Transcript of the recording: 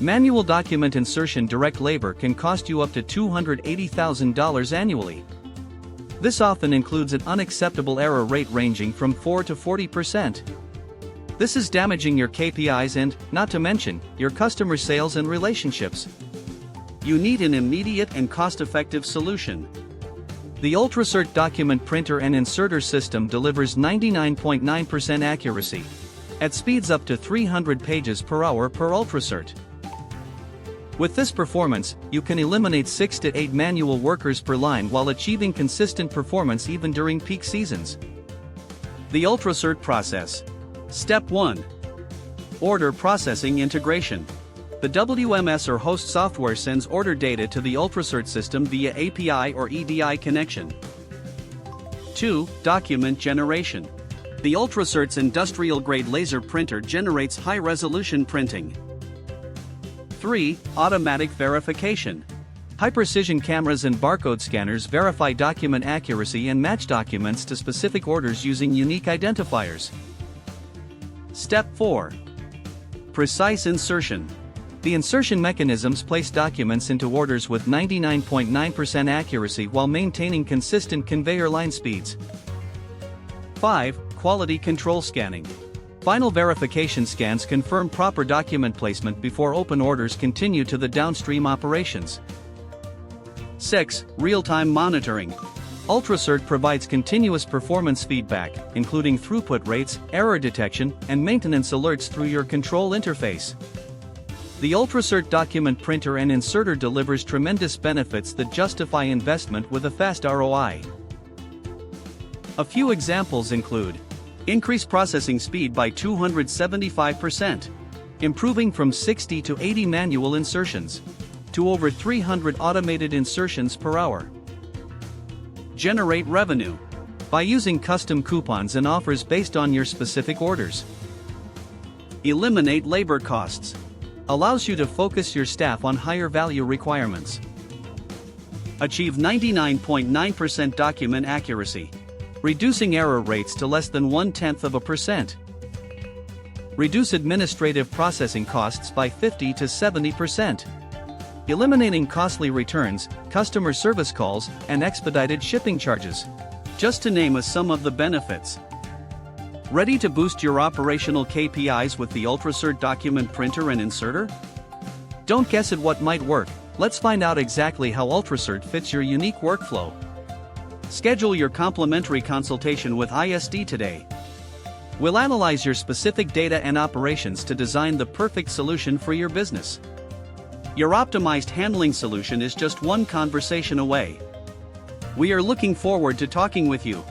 Manual document insertion direct labor can cost you up to $280,000 annually. This often includes an unacceptable error rate ranging from 4 to 40%. This is damaging your KPIs and, not to mention, your customer sales and relationships. You need an immediate and cost-effective solution. The UltraSert document printer and inserter system delivers 99.9% accuracy at speeds up to 300 pages per hour per UltraSert. With this performance, you can eliminate 6 to 8 manual workers per line while achieving consistent performance even during peak seasons. The UltraSert process. Step 1. Order processing integration. The WMS or host software sends order data to the UltraSert system via API or EDI connection. 2. Document generation. The UltraSert's industrial-grade laser printer generates high-resolution printing. 3. Automatic verification. High-precision cameras and barcode scanners verify document accuracy and match documents to specific orders using unique identifiers. Step 4. Precise insertion. The insertion mechanisms place documents into orders with 99.9% accuracy while maintaining consistent conveyor line speeds. 5. Quality control scanning. Final verification scans confirm proper document placement before open orders continue to the downstream operations. 6. Real-time monitoring. UltraSert provides continuous performance feedback, including throughput rates, error detection, and maintenance alerts through your control interface. The UltraSert document printer and inserter delivers tremendous benefits that justify investment with a fast ROI. A few examples include: increase processing speed by 275%, improving from 60 to 80 manual insertions to over 300 automated insertions per hour. Generate revenue by using custom coupons and offers based on your specific orders. Eliminate labor costs, allows you to focus your staff on higher value requirements. Achieve 99.9% document accuracy, reducing error rates to less than 0.1%. Reduce administrative processing costs by 50 to 70%. Eliminating costly returns, customer service calls, and expedited shipping charges, just to name some of the benefits. Ready to boost your operational KPIs with the UltraSert document printer and inserter? Don't guess at what might work, let's find out exactly how UltraSert fits your unique workflow. Schedule your complimentary consultation with ISD today. We'll analyze your specific data and operations to design the perfect solution for your business. Your optimized handling solution is just one conversation away. We are looking forward to talking with you.